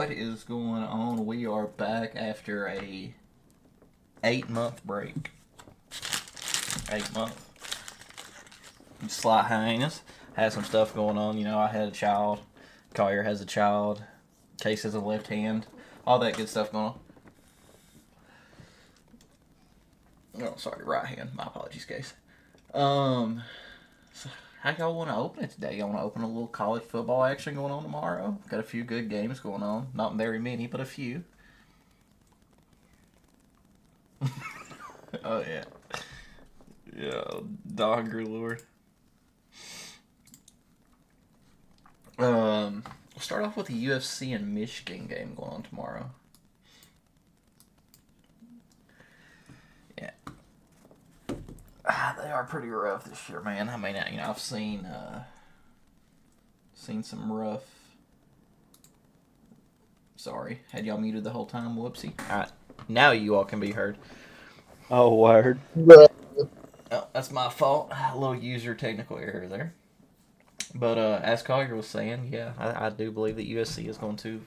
What is going on? We are back after a 8-month break. 8 month. Slight hiatus. Had some stuff going on. You know, I had a child. Collier has a child. Case has a left hand. All that good stuff going on. Oh, sorry, right hand. My apologies, Case. So how y'all want to open it today? Y'all want to open a little college football action going on tomorrow? Got a few good games going on. Not very many, but a few. Oh yeah, yeah. Dogger Lord. We'll start off with the UFC and Michigan game going on tomorrow. Yeah, they are pretty rough this year, man. I mean, I've seen some rough. Sorry, had y'all muted the whole time. Whoopsie. All right, now you all can be heard. Oh, word. Oh, that's my fault. A little user technical error there. But as Collier was saying, yeah, I do believe that USC is going to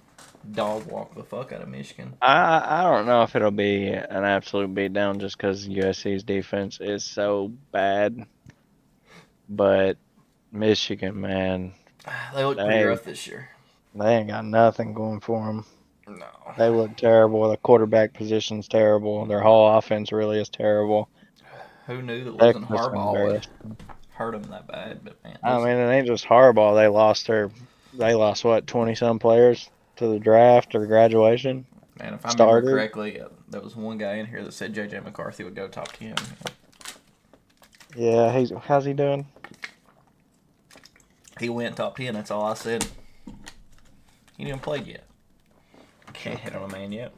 dog walk the fuck out of Michigan. I don't know if it'll be an absolute beatdown just because USC's defense is so bad. But Michigan, man, They look pretty they rough this year. they ain't got nothing going for them. No. They look terrible. The quarterback position's terrible. Their whole offense really is terrible. Who knew that losing Texas Harbaugh would embarrassed. hurt them that bad? But man, I mean, it ain't just Harbaugh. They lost what, 20 some players to the draft or graduation. man, if I remember Starters. correctly, there was one guy in here that said JJ McCarthy would go top 10. Yeah, how's he doing? He went top 10. That's all I said. He didn't play yet. Can't hit on a man yet.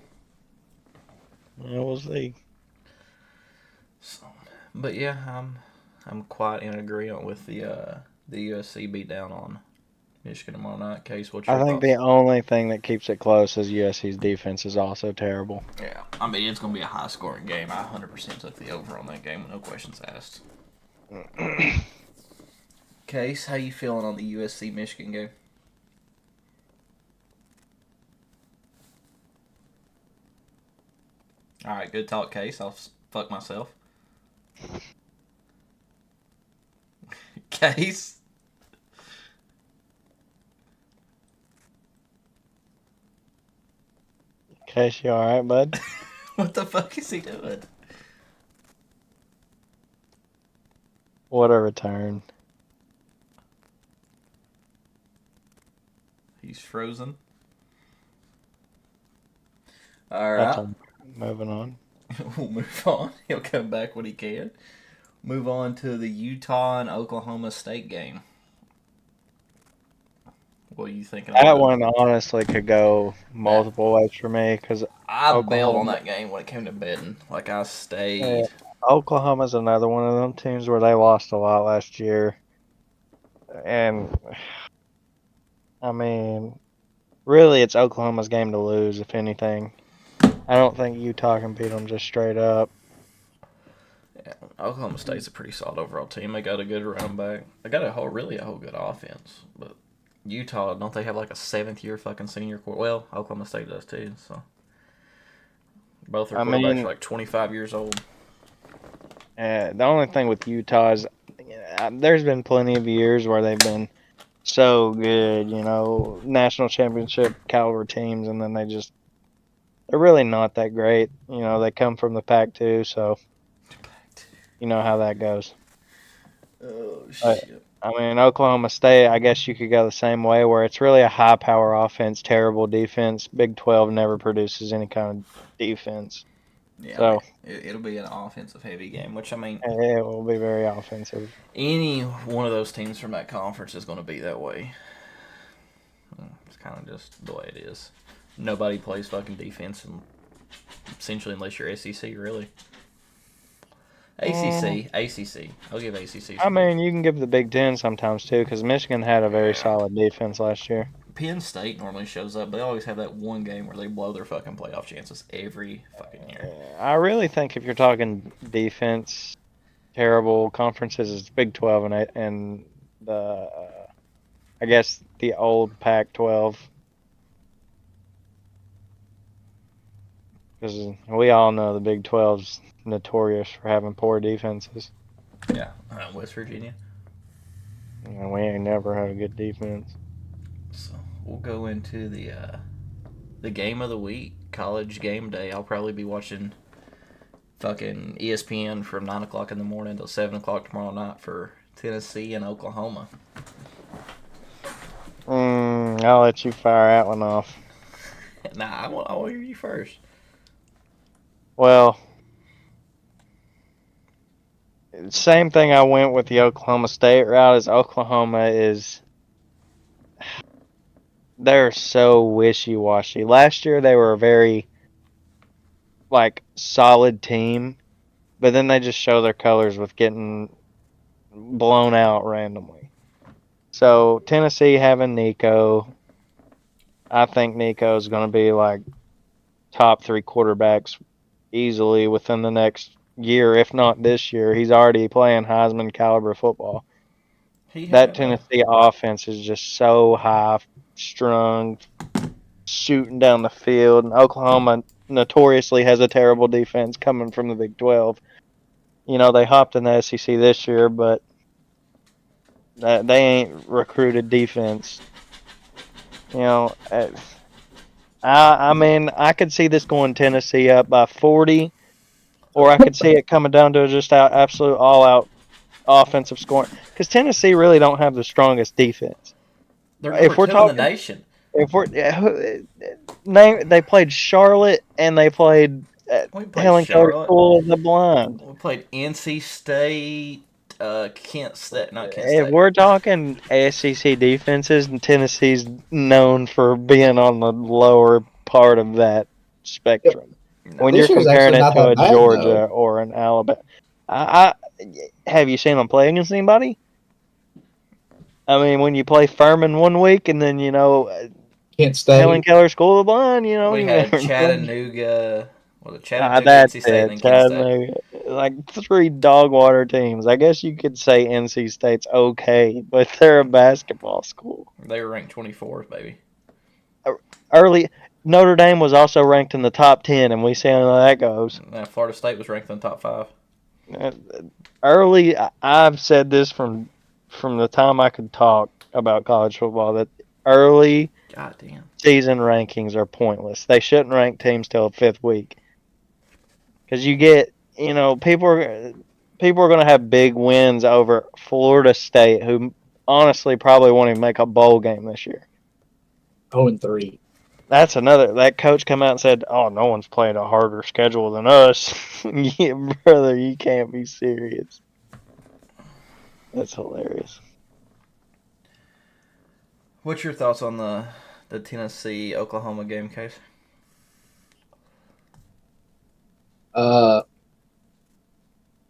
Yeah, we'll see. So, but yeah, I'm quite in agreement with the USC beatdown on Michigan tomorrow night. Case, what's your I think thoughts? the only thing that keeps it close is USC's defense is also terrible. Yeah, I mean it's gonna be a high scoring game. I 100% took the over on that game, no questions asked. Case, how you feeling on the USC Michigan game? All right, good talk, Case. I'll fuck myself. Case. Case, you alright, bud? What the fuck is he doing? What a return. He's frozen. All That's right, all. Moving on. we'll move on. He'll come back when he can. Move on to the Utah and Oklahoma State game. What are you thinking That about it? one honestly could go That multiple ways for me because I bailed on Oklahoma, that game when it came to betting. Like I yeah, stayed. Oklahoma's another one of them teams where they lost a lot last year. And I mean, really, it's Oklahoma's game to lose, if anything. I don't think Utah can beat them just straight up. Yeah, Oklahoma State's a pretty solid overall team. They got a good running back. They got a whole good offense. But Utah, don't they have like a 7th year fucking senior quarter? Well, Oklahoma State does too. So both their I quarterbacks are mean, like 25 years old. the only thing with Utah is there's been plenty of years where they've been so good, national championship caliber teams, and then they're really not that great. They come from the Pac-2, so you know how that goes. Oh But shit. I mean, Oklahoma State, I guess you could go the same way, where it's really a high power offense, terrible defense. Big 12 never produces any kind of defense, Yeah, I mean so it'll be an offensive heavy game, which I mean it will be very offensive. any one of those teams from that conference is going to be that way. It's kind of just the way it is. Nobody plays fucking defense, and essentially, unless you're SEC, really. Mm, ACC. I'll give ACC I some credit. mean, you can give the Big Ten sometimes too, because Michigan had a very Yeah. solid defense last year. Penn State normally shows up. They always have that one game where they blow their fucking playoff chances every fucking year. I really think if you're talking defense, terrible conferences is Big 12 and the I guess the old Pac-12. Because we all know the Big 12's notorious for having poor defenses. Yeah, West Virginia. And we ain't never had a good defense. So we'll go into the game of the week, college game day. I'll probably be watching fucking ESPN from 9 o'clock in the morning till 7 o'clock tomorrow night for Tennessee and Oklahoma. I'll let you fire that one off. Nah, I want to hear you first. Well, same thing I went with the Oklahoma State route as Oklahoma is. They're so wishy-washy. Last year they were a very solid team, but then they just show their colors with getting blown out randomly. So Tennessee having Nico, I think Nico is going to be top 3 quarterbacks easily within the next year, if not this year. He's already playing Heisman caliber football. That Tennessee offense is just so high strung, shooting down the field. And Oklahoma notoriously has a terrible defense coming from the Big 12. They hopped in the SEC this year, but they ain't recruited defense. I mean, I could see this going Tennessee up by 40, or I could see it coming down to just absolute all-out offensive scoring. Because Tennessee really don't have the strongest defense. They're number 2 in the nation. They played Charlotte and they played Helen Keller School of the Blind. We played NC State, Kent State, not Kent State. If we're talking SEC defenses, and Tennessee's known for being on the lower part of that spectrum. Yep. When you're comparing it to a Georgia or an Alabama, have you seen them play against anybody? I mean, when you play Furman one week and then Kent State, Helen Keller School of the Blind, we had Chattanooga. Well, Chattanooga, NC State, and Chattanooga, Kent State. 3 dog water teams. I guess you could say NC State's okay, but they're a basketball school. They were ranked 24th, baby. Early, Notre Dame was also ranked in the top 10, and we see how that goes. Florida State was ranked in the top 5. Early, I've said this from the time I could talk about college football, that early season rankings are pointless. They shouldn't rank teams till the 5th week. Because you get, people are going to have big wins over Florida State, who honestly probably won't even make a bowl game this year. 0-3. That's another. That coach come out and said, "Oh, no one's playing a harder schedule than us." Yeah, brother, you can't be serious. That's hilarious. What's your thoughts on the Tennessee-Oklahoma game, Case? I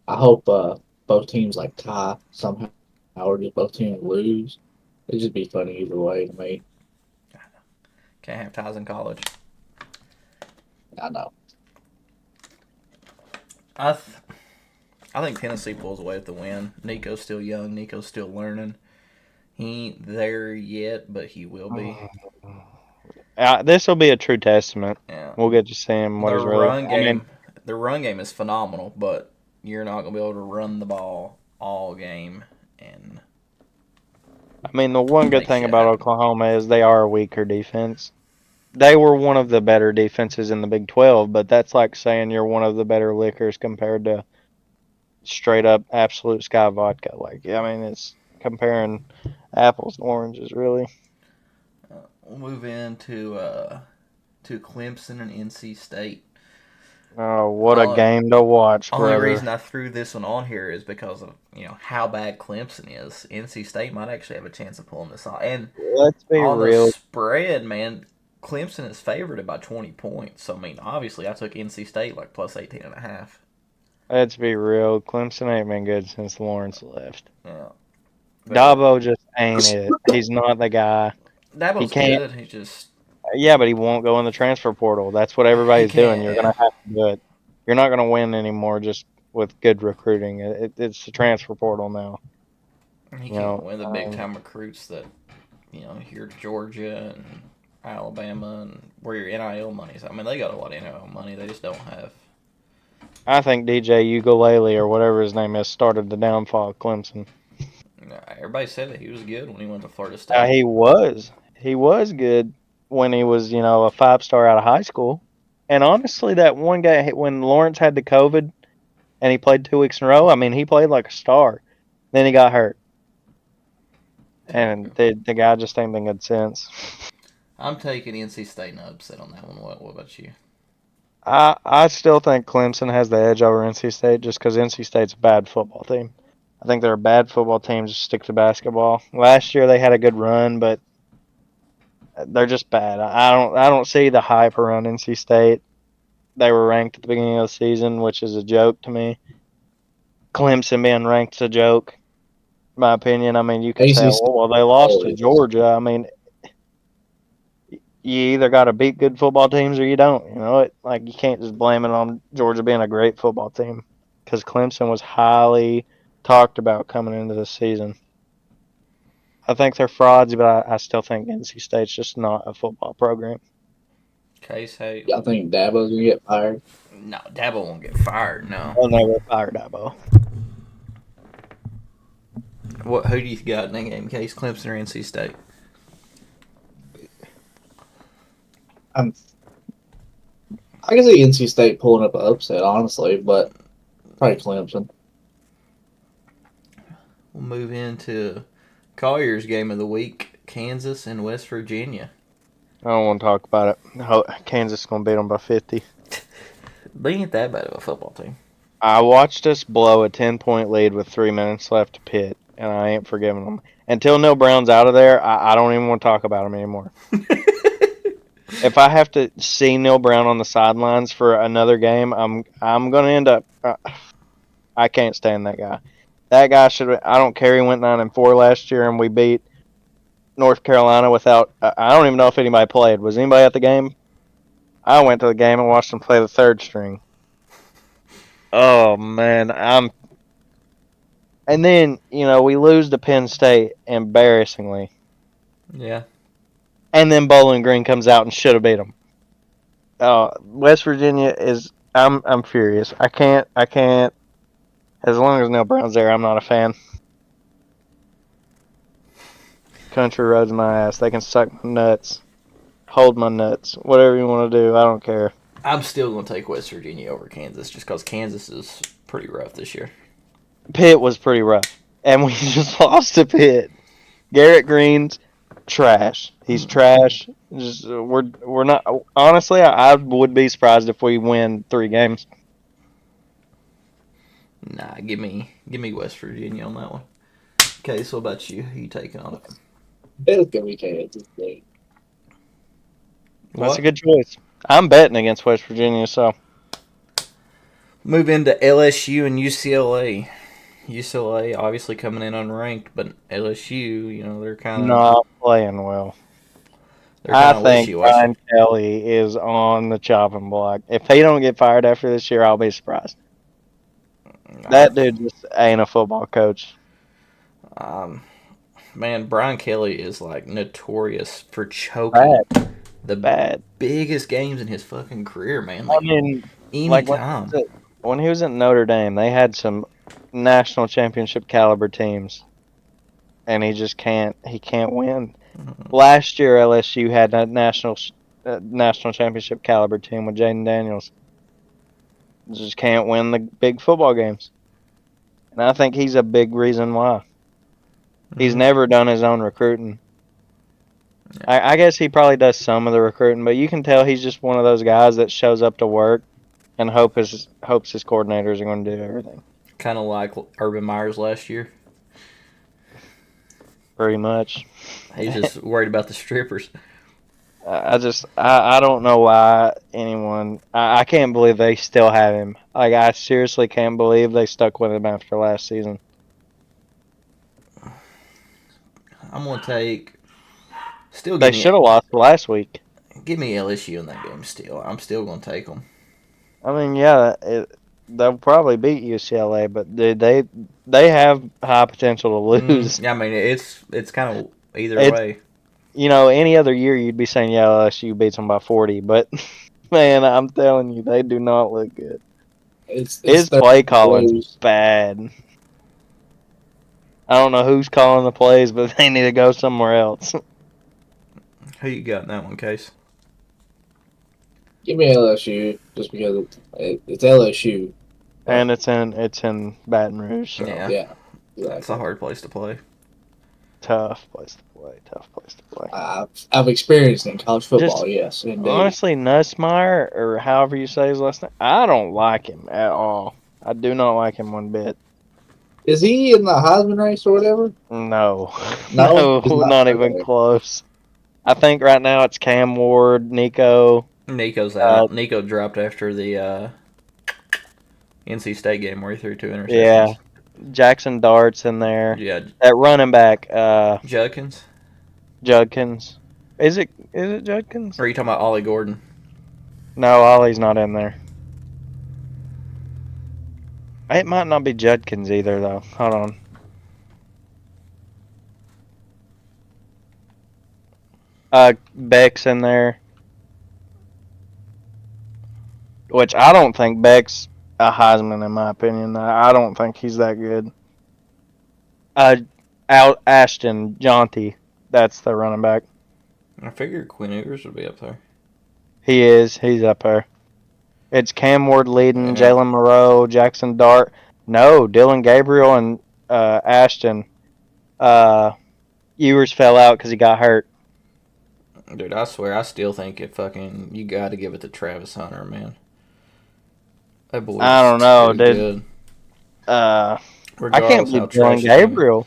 hope both teams tie somehow, or just both teams lose. It'd just be funny either way to me. Can't have ties in college. I know. I think Tennessee pulls away with the win. Nico's still young. Nico's still learning. He ain't there yet, but he will be. This will be a true testament. Yeah. We'll get to see him. The run game is phenomenal, but you're not going to be able to run the ball all game. And the one good thing about Oklahoma is they are a weaker defense. They were one of the better defenses in the Big 12, but that's like saying you're one of the better liquors compared to straight up Absolute Sky vodka. It's comparing apples and oranges, really. We'll move into Clemson and NC State. Oh, what a game to watch, brother. The only reason I threw this one on here is because of how bad Clemson is. NC State might actually have a chance of pulling this off. And let's be real. The spread, man, Clemson is favored by 20 points. So, obviously, I took NC State plus 18.5. Let's be real. Clemson ain't been good since Lawrence left. Yeah. Dabo just ain't it. He's not the guy. Dabo's good. He just... Yeah, but he won't go in the transfer portal. That's what everybody's doing. You're going to have to do it. You're not going to win anymore just with good recruiting. It's the transfer portal now. He can't win the big-time recruits that, here at Georgia and Alabama and where your NIL money's. I mean, they got a lot of NIL money. They just don't have. I think DJ Ukulele or whatever his name is started the downfall of Clemson. Everybody said that he was good when he went to Florida State. He was. He was good when he was, a 5-star out of high school. And honestly, that one guy, when Lawrence had the COVID and he played 2 weeks in a row, I mean, he played like a star. Then he got hurt. And the guy just ain't been good since. I'm taking NC State in upset on that one. What about you? I still think Clemson has the edge over NC State just because NC State's a bad football team. I think they're a bad football team. Just stick to basketball. Last year they had a good run, but they're just bad. I don't see the hype around NC State. They were ranked at the beginning of the season, which is a joke to me. Clemson being ranked is a joke, in my opinion. I mean, you can say, well, they lost to Georgia. I mean, you either got to beat good football teams or you don't. You can't just blame it on Georgia being a great football team because Clemson was highly talked about coming into the season. I think they're frauds, but I still think NC State's just not a football program. Case, hey. Y'all think Dabo's going to get fired? No, Dabo won't get fired, no. They'll never fire Dabo. Who do you got in that game, Case? Clemson or NC State? I can see NC State pulling up an upset, honestly, but probably Clemson. We'll move into Collier's game of the week, Kansas and West Virginia. I don't want to talk about it. Kansas is going to beat them by 50. They ain't that bad of a football team. I watched us blow a 10-point lead with 3 minutes left to Pitt, and I ain't forgiving them. Until Neil Brown's out of there, I don't even want to talk about him anymore. If I have to see Neil Brown on the sidelines for another game, I'm going to end up. I can't stand that guy. That guy should. I don't care. He went 9-4 last year, and we beat North Carolina without. I don't even know if anybody played. Was anybody at the game? I went to the game and watched them play the third string. Oh man, And then we lose to Penn State embarrassingly. Yeah. And then Bowling Green comes out and should have beat them. West Virginia is. I'm furious. I can't. As long as Neil Brown's there, I'm not a fan. Country roads my ass. They can suck my nuts, hold my nuts, whatever you want to do. I don't care. I'm still going to take West Virginia over Kansas just because Kansas is pretty rough this year. Pitt was pretty rough, and we just lost to Pitt. Garrett Green's trash. He's trash. We're not. Honestly, I would be surprised if we win 3 games. Nah, give me West Virginia on that one. Okay, so what about you? Who you taking on it? It's going to be Kansas State. That's a good choice. I'm betting against West Virginia, so. Move into LSU and UCLA. UCLA obviously coming in unranked, but LSU, they're kind of not playing well. I think Brian Kelly is on the chopping block. If he don't get fired after this year, I'll be surprised. That dude just ain't a football coach. Man, Brian Kelly is like notorious for choking the biggest games in his fucking career, man. Anytime. When he was at Notre Dame, they had some national championship caliber teams, and he just can't win. Mm-hmm. Last year, LSU had a national championship caliber team with Jaden Daniels. Just can't win the big football games. And I think he's a big reason why. Mm-hmm. He's never done his own recruiting. Yeah. I guess he probably does some of the recruiting, but you can tell he's just one of those guys that shows up to work and hopes his coordinators are going to do everything. Kind of like Urban Meyer's last year. Pretty much. He's just worried about the strippers. I don't know why anyone. I can't believe they still have him. I seriously can't believe they stuck with him after last season. I'm gonna take. They should have lost last week. Give me LSU in that game. Still, I'm still gonna take them. I mean, yeah, they'll probably beat UCLA, but they have high potential to lose. Yeah, I mean it's kind of either way. any other year you'd be saying, yeah, LSU beats them by 40, but man, I'm telling you, they do not look good. It's His their play calling's blues. bad. I don't know who's calling the plays, but they need to go somewhere else. Who you got in that one, Case? Give me LSU just because it's LSU. And it's in Baton Rouge, so Yeah. Yeah, It's exactly. a hard place to play. tough place to play. Tough place to play. I've experienced it in college football. Just Yes, indeed. honestly, Nussmeyer, or however you say his last name, I don't like him at all. I do not like him one bit. Is he in the Heisman race or whatever? No, No, he's no, not. not even Okay. close. I think right now it's Cam Ward, Nico. Nico's out. Nico dropped after the NC State game where he threw 2 interceptions. Yeah, Jackson Dart's in there. Yeah, At running back, Judkins. Judkins. Is it Judkins? Or are you talking about Ollie Gordon? No, Ollie's not in there. It might not be Judkins either, though. Hold on. Beck's in there. Which I don't think Beck's a Heisman, in my opinion. I don't think he's that good. Ashton Jonty, that's the running back. I figured Quinn Ewers would be up there. He is. He's up there. It's Cam Ward leading, Yeah. Jalen Moreau, Jackson Dart. No, Dylan Gabriel and Ashton. Ewers fell out because he got hurt. Dude, I swear, I still think you got to give it to Travis Hunter, man. That boy. I don't know, dude. Good. I Regardless can't believe how Dylan trashy team- Gabriel.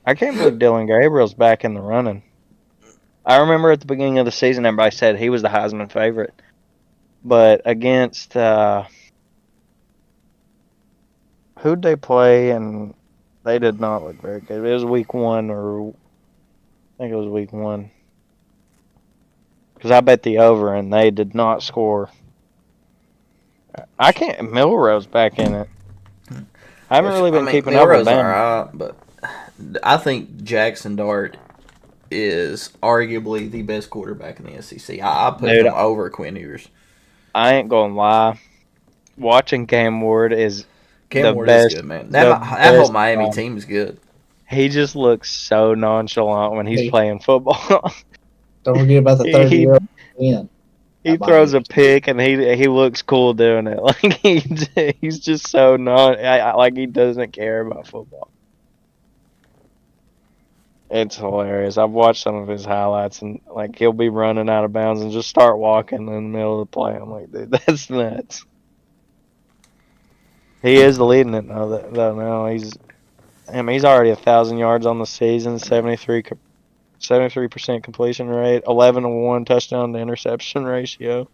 I can't believe Dylan Gabriel's back in the running. I remember at the beginning of the season, everybody said he was the Heisman favorite. But against who'd they play? And they did not look very good. It was week 1, or I think it was week 1. Because I bet the over, and they did not score. I can't. Milrose back in it. I haven't really been keeping up with Milrose them. alright, but I think Jackson Dart is arguably the best quarterback in the SEC. I put Dude, him over Quinn Ewers. I ain't gonna lie. Watching Cam Ward is Cam the Ward best. is good, man. the That whole best Miami one. team is good. He just looks so nonchalant when he's Hey. playing football. Don't forget about the He- 30-year-old in. He That throws a Miami team. pick and he looks cool doing it. Like he's just so like he doesn't care about football. It's hilarious. I've watched some of his highlights and like he'll be running out of bounds and just start walking in the middle of the play. I'm like, dude, that's nuts. He is leading it though now. He's already 1,000 yards on the season, 73% completion rate, 11-1 touchdown to interception ratio.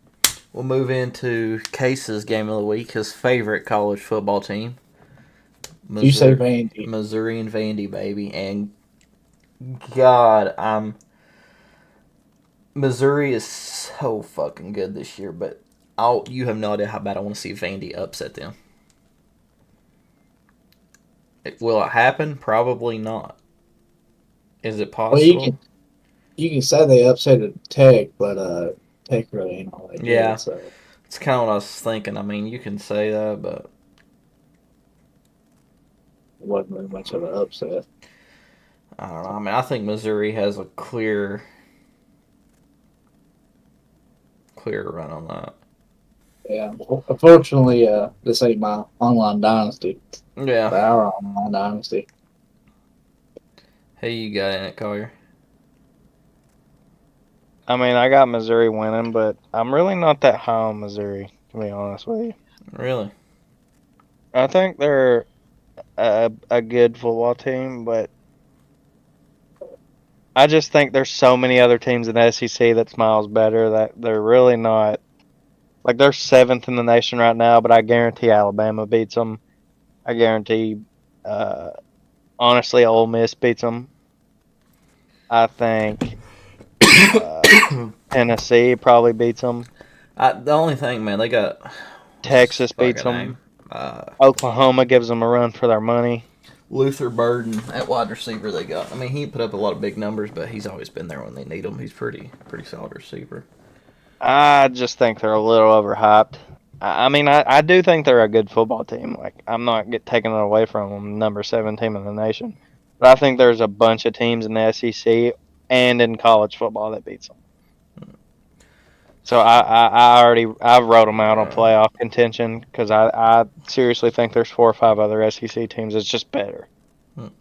We'll move into Case's game of the week, his favorite college football team. You say Vandy. Missouri and Vandy, baby. And God, Missouri is so fucking good this year, but you have no idea how bad I want to see Vandy upset them. Will it happen? Probably not. Is it possible? Well, you can say they upset Tech, but Tech really ain't all that good. Yeah. So. It's kind of what I was thinking. I mean, you can say that, but It wasn't really much of an upset. I don't know. I mean, I think Missouri has a clear run on that. Yeah. Unfortunately, this ain't my online dynasty. Yeah. But our online dynasty. Hey, you got in it, Collier? I mean, I got Missouri winning, but I'm really not that high on Missouri, to be honest with you. Really? I think they're a good football team, but I just think there's so many other teams in the SEC that's miles better that they're really not. Like, they're 7th in the nation right now, but I guarantee Alabama beats them. I guarantee, honestly, Ole Miss beats them. I think Tennessee probably beats them. The only thing, man, they got Texas fucking beats them. name. Oklahoma gives them a run for their money. Luther Burden at wide receiver they got. I mean, he put up a lot of big numbers, but he's always been there when they need him. He's pretty solid receiver. I just think they're a little overhyped. I mean, I do think they're a good football team. Like, I'm not taking it away from them, number 7 team in the nation. But I think there's a bunch of teams in the SEC and in college football that beats them. So I've wrote them out on playoff contention because I seriously think there's 4 or 5 other SEC teams that's just better. I'm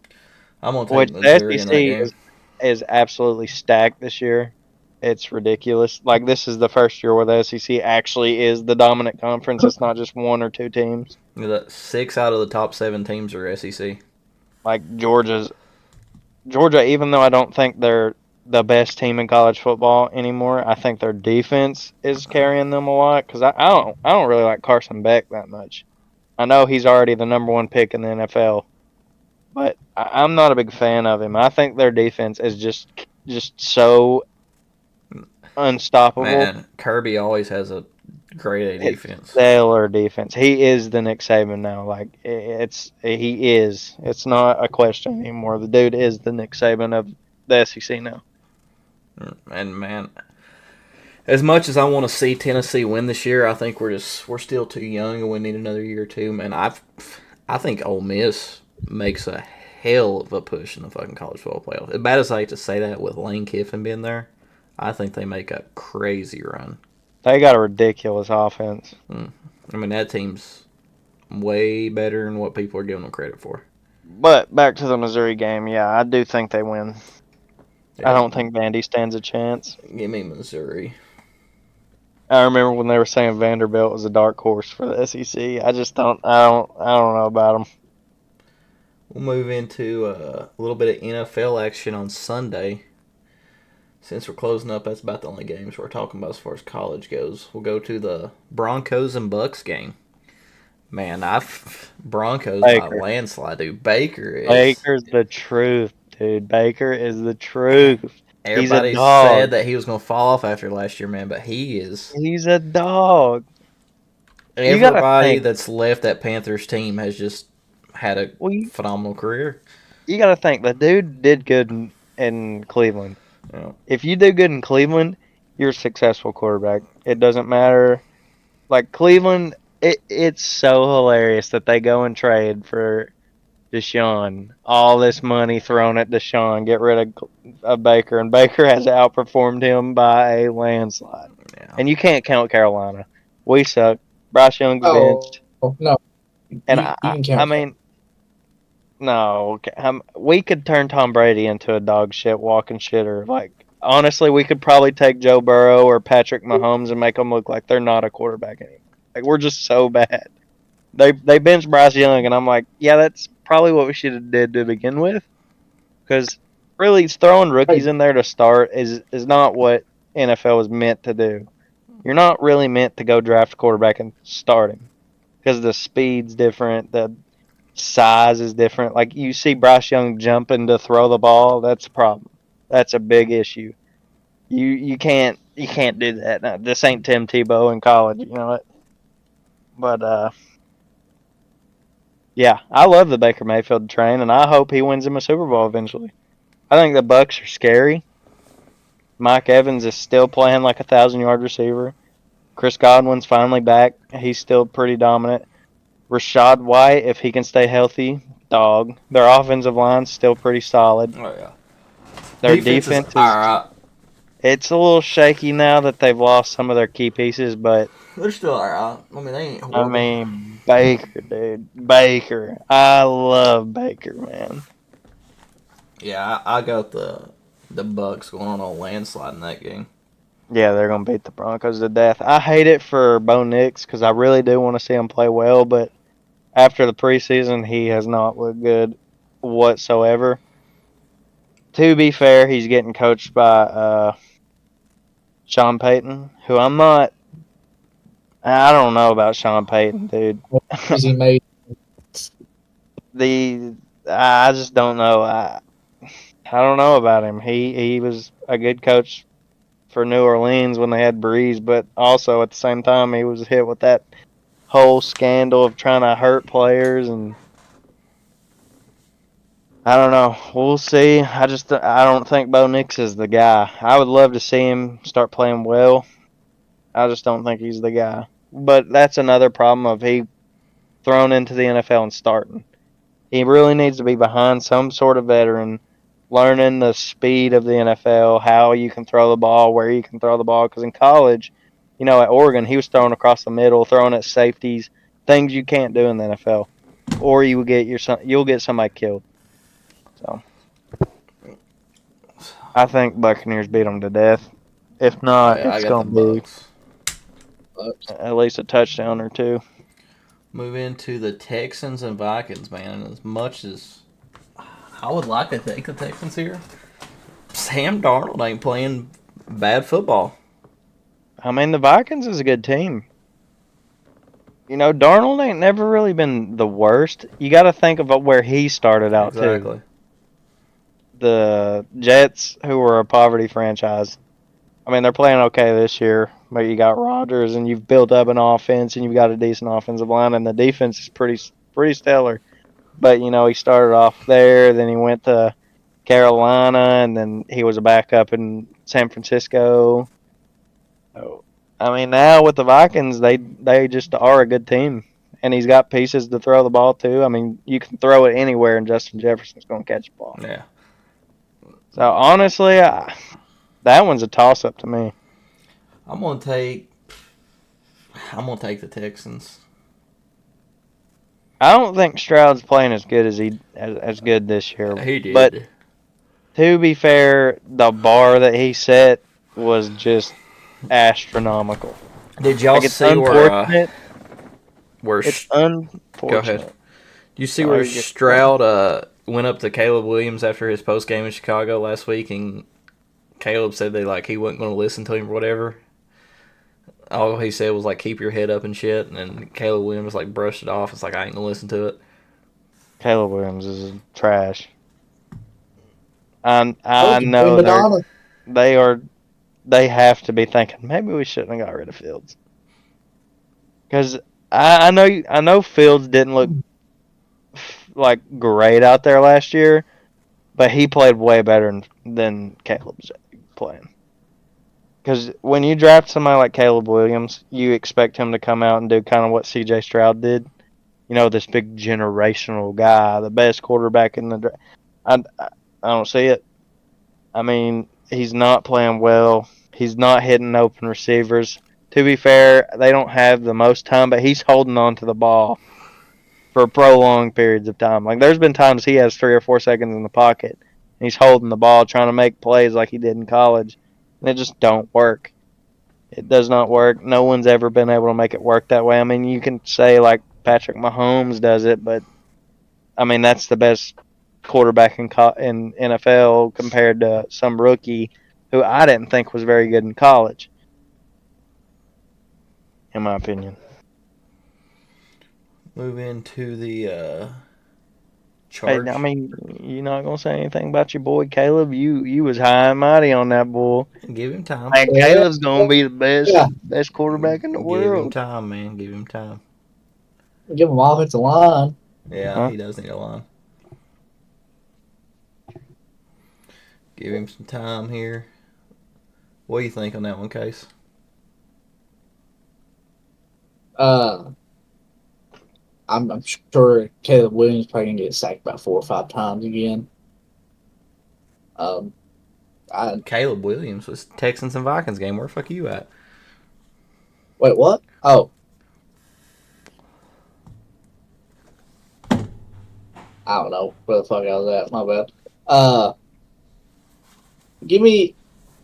gonna take Which Missouri in that the game. SEC is absolutely stacked this year. It's ridiculous. Like, this is the first year where the SEC actually is the dominant conference. It's not just 1 or 2 teams. 6 out of the top 7 teams are SEC. Like Georgia, even though I don't think they're the best team in college football anymore, I think their defense is carrying them a lot. Because I don't really like Carson Beck that much. I know he's already the number 1 pick in the NFL, but I'm not a big fan of him. I think their defense is just so unstoppable. Man, Kirby always has a grade A defense. Stellar defense. He is the Nick Saban now. Like, he is. It's not a question anymore. The dude is the Nick Saban of the SEC now. And man, as much as I want to see Tennessee win this year, I think we're still too young and we need another year or two. Man, I think Ole Miss makes a hell of a push in the fucking college football playoff. As bad as I hate to say that with Lane Kiffin being there, I think they make a crazy run. They got a ridiculous offense. I mean, that team's way better than what people are giving them credit for. But back to the Missouri game, yeah, I do think they win. Yeah. I don't think Vandy stands a chance. Give me Missouri. I remember when they were saying Vanderbilt was a dark horse for the SEC. I don't know about them. We'll move into a little bit of NFL action on Sunday. Since we're closing up, that's about the only games we're talking about as far as college goes. We'll go to the Broncos and Bucks game. Man, Broncos by Baker. landslide, dude. Baker's the truth, dude. Baker is the truth. Everybody He's a dog. said that he was going to fall off after last year, man, but he is. He's a dog. Everybody that's left that Panthers team has just had a phenomenal career. You got to think, the dude did good in Cleveland. Yeah. If you do good in Cleveland, you're a successful quarterback. It doesn't matter. Like, Cleveland, it's so hilarious that they go and trade for Deshaun. All this money thrown at Deshaun, get rid of Baker, and Baker has outperformed him by a landslide. Yeah. And you can't count Carolina. We suck. Bryce Young's benched. Oh, no. And You can count I mean, no, we could turn Tom Brady into a dog shit walking shitter. Like, honestly, we could probably take Joe Burrow or Patrick Mahomes and make them look like they're not a quarterback anymore. Like, we're just so bad. They benched Bryce Young, and I'm like, yeah, that's probably what we should have did to begin with. Because really, throwing rookies in there to start is not what NFL is meant to do. You're not really meant to go draft a quarterback and start him. Because the speed's different, the size is different. Like, you see Bryce Young jumping to throw the ball, that's a problem. That's a big issue. You can't do that. No, this ain't Tim Tebow in college, you know what? But yeah, I love the Baker Mayfield train, and I hope he wins him a Super Bowl eventually. I think the Bucks are scary. Mike Evans is still playing like a 1,000-yard receiver. Chris Godwin's finally back. He's still pretty dominant. Rashad White, if he can stay healthy, dog. Their offensive line's still pretty solid. Oh, yeah. Their defense is all right. It's a little shaky now that they've lost some of their key pieces, but They're still all right. I mean, they ain't horrible. I mean, Baker, dude. Baker. I love Baker, man. Yeah, I got the Bucks going on a landslide in that game. Yeah, they're going to beat the Broncos to death. I hate it for Bo Nix because I really do want to see him play well, but after the preseason, he has not looked good whatsoever. To be fair, he's getting coached by Sean Payton, who I don't know about Sean Payton, dude. Because he made I just don't know. I don't know about him. He was a good coach for New Orleans when they had Breeze, but also at the same time he was hit with that whole scandal of trying to hurt players, and I don't know. We'll see. I don't think Bo Nix is the guy. I would love to see him start playing well. I just don't think he's the guy. But that's another problem of he thrown into the NFL and starting. He really needs to be behind some sort of veteran, learning the speed of the NFL, how you can throw the ball, where you can throw the ball. Because in college, at Oregon, he was throwing across the middle, throwing at safeties, things you can't do in the NFL, or you'll get somebody killed. So I think Buccaneers beat them to death. If not, Yeah, I it's got the going to be Bucks. Bucks. at least a touchdown or two. Move into the Texans and Vikings, man. And as much as I would like to take the Texans here, Sam Darnold ain't playing bad football. I mean, the Vikings is a good team. Darnold ain't never really been the worst. You got to think about where he started out, too. Exactly. The Jets, who were a poverty franchise. I mean, they're playing okay this year, but you got Rodgers, and you've built up an offense, and you've got a decent offensive line, and the defense is pretty stellar. But, he started off there, then he went to Carolina, and then he was a backup in San Francisco. So, I mean, now with the Vikings, they just are a good team. And he's got pieces to throw the ball, too. I mean, you can throw it anywhere, and Justin Jefferson's going to catch the ball. Yeah. So, honestly, that one's a toss-up to me. I'm gonna take the Texans. I don't think Stroud's playing as good as good this year. He did. But to be fair, the bar that he set was just astronomical. Did y'all It's see unfortunate. where It's unfortunate. Go ahead. You see where Stroud went up to Caleb Williams after his post game in Chicago last week, and Caleb said he wasn't going to listen to him or whatever. All he said was keep your head up and shit, and then Caleb Williams brushed it off. It's I ain't gonna listen to it. Caleb Williams is trash. I know they have to be thinking maybe we shouldn't have got rid of Fields, because I know Fields didn't look great out there last year, but he played way better than Caleb's playing. Because when you draft somebody like Caleb Williams, you expect him to come out and do kind of what C.J. Stroud did. This big generational guy, the best quarterback in the draft. I don't see it. I mean, he's not playing well. He's not hitting open receivers. To be fair, they don't have the most time, but he's holding on to the ball for prolonged periods of time. There's been times he has 3 or 4 seconds in the pocket, and he's holding the ball, trying to make plays like he did in college. And it just don't work. It does not work. No one's ever been able to make it work that way. I mean, you can say Patrick Mahomes does it, but I mean that's the best quarterback in NFL compared to some rookie who I didn't think was very good in college, in my opinion. Move into the Hey, Charge. I mean, you're not gonna say anything about your boy Caleb. You was high and mighty on that bull. Give him time. Man, Caleb's gonna be the Yeah. best quarterback in the Give him world. time, man. Give him time. Give him offensive line. Yeah, Huh? he does need a line. Give him some time here. What do you think on that one, Case? I'm sure Caleb Williams probably gonna get sacked about 4 or 5 times again. Caleb Williams was Texans and Vikings game. Where the fuck are you at? Wait, what? Oh, I don't know where the fuck I was at. My bad.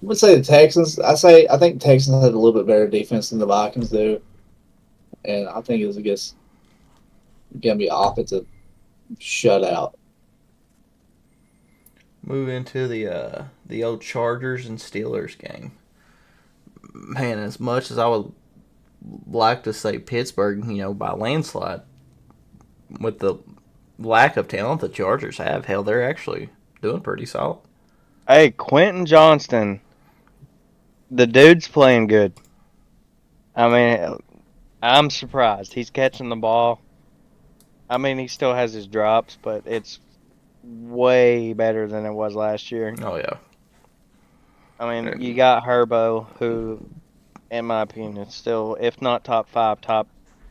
Let's say the Texans. I think Texans had a little bit better defense than the Vikings do, and I think it's gonna be offensive shutout. Move into the old Chargers and Steelers game. Man, as much as I would like to say Pittsburgh, by landslide, with the lack of talent the Chargers have, hell, they're actually doing pretty solid. Hey, Quentin Johnston, the dude's playing good. I mean, I'm surprised. He's catching the ball. I mean, he still has his drops, but it's way better than it was last year. Oh yeah. I mean, you got Herbo, who, in my opinion, is still, if not top 5, top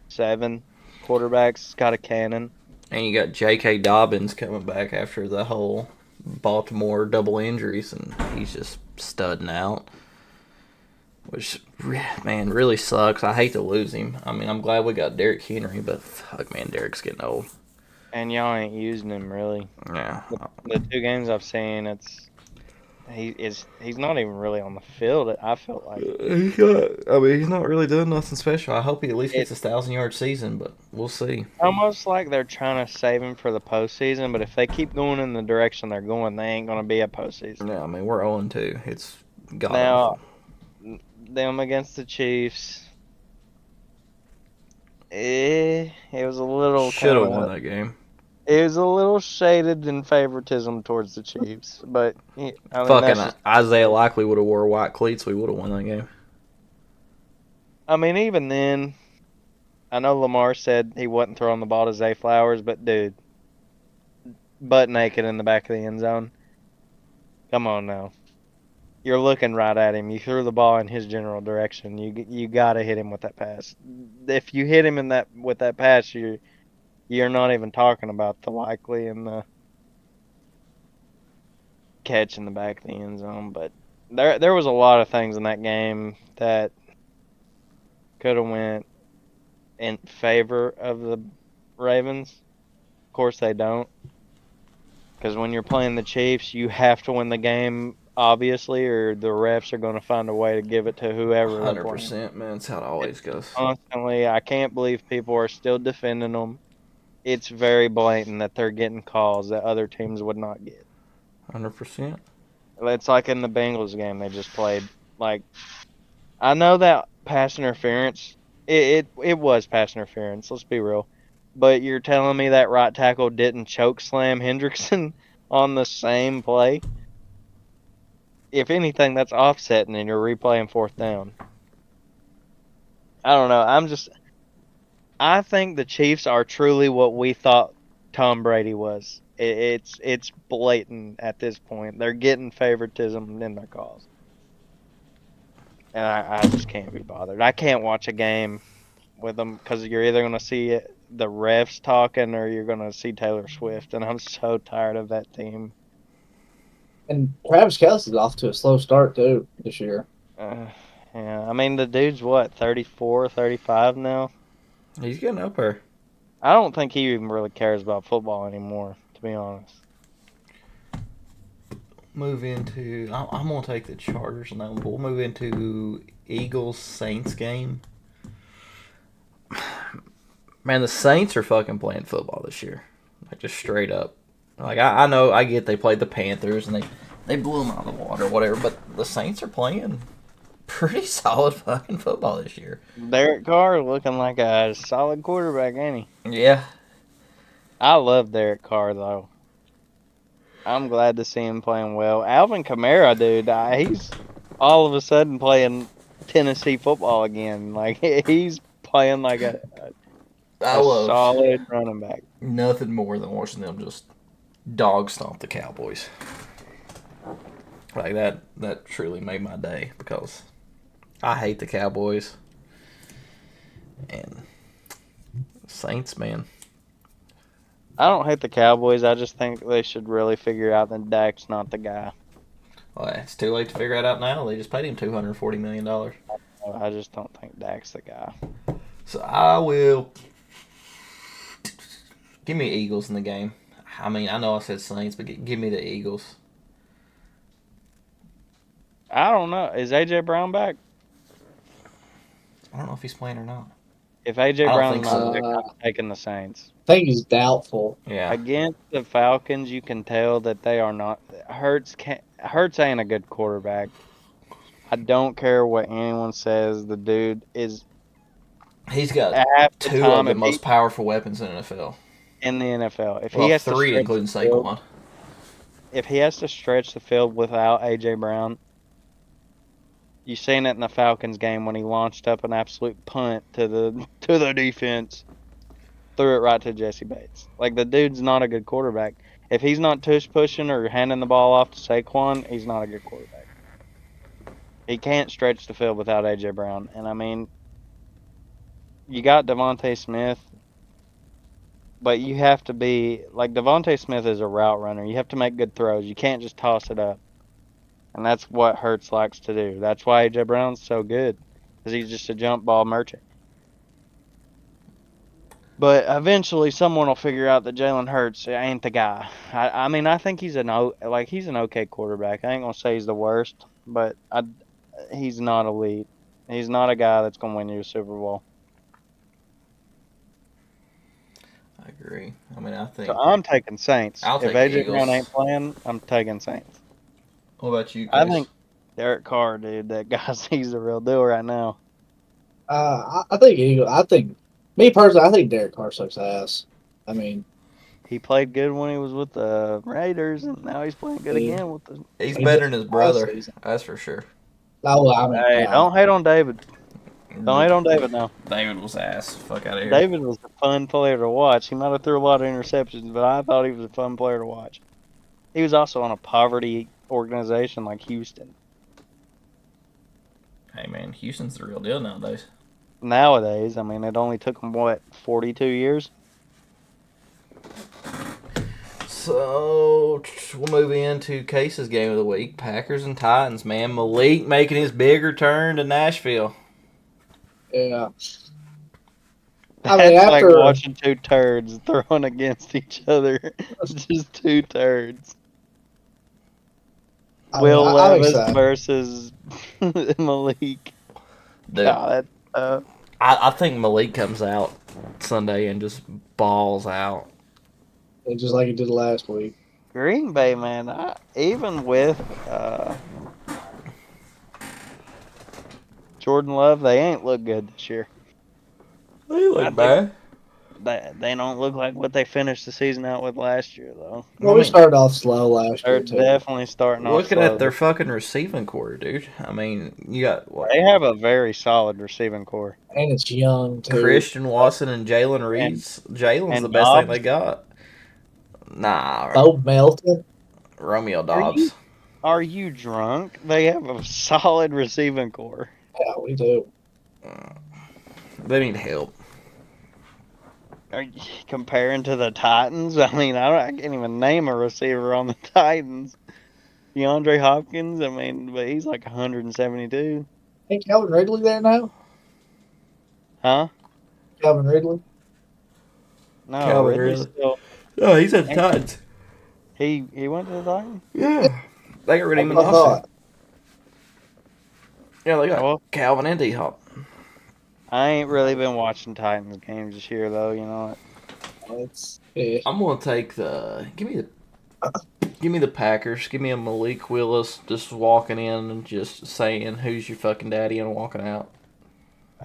7 quarterbacks. Got a cannon. And you got J.K. Dobbins coming back after the whole Baltimore double injuries, and he's just studding out. Which, man, really sucks. I hate to lose him. I mean, I'm glad we got Derrick Henry, but fuck, man, Derrick's getting old. And y'all ain't using him really. Yeah. The 2 games I've seen, he's not even really on the field. I felt like He's not really doing nothing special. I hope he at least gets a 1,000-yard season, but we'll see. almost like they're trying to save him for the postseason. But if they keep going in the direction they're going, they ain't gonna be a postseason. Yeah, I mean, we're 0-2. It's god Now, awful. them against the Chiefs. It was a little Should have kinda- won that game. It was a little shaded in favoritism towards the Chiefs, but I mean, Fucking that's just- Isaiah Likely would have wore white cleats. We would have won that game. I mean, even then, I know Lamar said he wasn't throwing the ball to Zay Flowers, but dude, butt naked in the back of the end zone. Come on now, you're looking right at him. You threw the ball in his general direction. You gotta hit him with that pass. If you hit him with that pass, you're not even talking about the Likely and the catch in the back of the end zone. But there was a lot of things in that game that could have went in favor of the Ravens. Of course they don't. Because when you're playing the Chiefs, you have to win the game, obviously, or the refs are going to find a way to give it to whoever they're playing. 100%, man. That's how it always goes. Constantly, I can't believe people are still defending them. It's very blatant that they're getting calls that other teams would not get. 100%. It's like in the Bengals game they just played. Like, I know that pass interference, it was pass interference, let's be real. But you're telling me that right tackle didn't choke slam Hendrickson on the same play? If anything, that's offsetting and you're replaying 4th down. I don't know. I think the Chiefs are truly what we thought Tom Brady was. It's blatant at this point. They're getting favoritism in their calls. And I just can't be bothered. I can't watch a game with them because you're either going to see the refs talking or you're going to see Taylor Swift. And I'm so tired of that team. And Travis Kelce's off to a slow start, too, this year. Yeah, I mean, the dude's what, 34, 35 now? He's getting up there. I don't think he even really cares about football anymore, to be honest. Move into. I'm going to take the Chargers and that one, but we'll move into Eagles-Saints game. Man, the Saints are fucking playing football this year. Like, just straight up. Like, I know, I get they played the Panthers and they blew them out of the water or whatever, but the Saints are playing pretty solid fucking football this year. Derek Carr looking like a solid quarterback, ain't he? Yeah. I love Derek Carr, though. I'm glad to see him playing well. Alvin Kamara, dude, he's all of a sudden playing Tennessee football again. Like, he's playing like a solid running back. Nothing more than watching them just dog stomp the Cowboys. Like, that truly made my day because I hate the Cowboys. And Saints, man. I don't hate the Cowboys. I just think they should really figure out that Dak's not the guy. Well, it's too late to figure it out now. They just paid him $240 million. I just don't think Dak's the guy. So I will give me Eagles in the game. I mean, I know I said Saints, but give me the Eagles. I don't know. Is A.J. Brown back? I don't know if he's playing or not. If A.J. I don't Brown's think not so. back, I'm taking the Saints. I think he's doubtful. Yeah. Against the Falcons, you can tell that they are not. Hurts ain't a good quarterback. I don't care what anyone says. The dude is He's got half the two time of the if most he- powerful weapons in the NFL. in the NFL. If Well, he has to three, stretch including the field- Saquon. if he has to stretch the field without A.J. Brown, you seen it in the Falcons game when he launched up an absolute punt to the defense, threw it right to Jesse Bates. Like, the dude's not a good quarterback. If he's not tush pushing or handing the ball off to Saquon, he's not a good quarterback. He can't stretch the field without AJ Brown. And I mean, you got Devontae Smith, but you have to be like Devontae Smith is a route runner. You have to make good throws. You can't just toss it up. And that's what Hurts likes to do. That's why AJ Brown's so good, because he's just a jump ball merchant. But eventually, someone will figure out that Jalen Hurts ain't the guy. I mean, I think he's an okay quarterback. I ain't gonna say he's the worst, but he's not elite. He's not a guy that's gonna win you a Super Bowl. I agree. I mean, I think. So I'm taking Saints. I'll If take the AJ Brown Eagles. ain't playing, I'm taking Saints. What about you, I Case? think Derek Carr, dude, that guy's he's the real deal right now. I think Eagle. I think me personally, I think Derek Carr sucks ass. I mean, He played good when he was with the Raiders, and now he's playing good Yeah. again with the. He's he better did than his last brother. season. That's for sure. Oh, I mean, Hey, yeah. don't hate on David. Don't hate on David now. David was ass. Fuck out of here. David was a fun player to watch. He might have threw a lot of interceptions, but I thought he was a fun player to watch. He was also on a poverty organization like Houston. Hey man, Houston's the real deal nowadays. Nowadays, I mean, it only took him, 42 years? So we'll move into Case's game of the week: Packers and Titans. Man, Malik making his big return to Nashville. Yeah. That's I mean, like after watching two turds throwing against each other. Just two turds. Will I'm Levis excited. versus Malik. Dude, God, I think Malik comes out Sunday and just balls out. Just like he did last week. Green Bay, man, even with Jordan Love, they ain't look good this year. They I look think- bad. They don't look like what they finished the season out with last year, though. Well, we started off slow last They're year too. definitely starting off Looking slow. at their fucking receiving core, dude. I mean, you got what? They have a very solid receiving core. And it's young too. Christian Watson and Jalen Reed's. Jalen's and the best thing Dobbs? they got. Nah, Bo Melton. Romeo Are you- Dobbs. Are you drunk? They have a solid receiving core. Yeah, we do. They need help. Are you comparing to the Titans? I mean, I can't even name a receiver on the Titans. DeAndre Hopkins, I mean, but he's like 172. Ain't Calvin Ridley there now? Huh? Calvin Ridley. No, Calvin Ridley's Ridley. still. Oh, he's at the Titans. He went to the Titans? Yeah. They got rid of him in I Austin. thought. Yeah, they got Well, Calvin and D-Hop. I ain't really been watching Titans games this year, though, you know what? Yeah. I'm gonna take give me the Packers. Give me a Malik Willis just walking in and just saying who's your fucking daddy and walking out.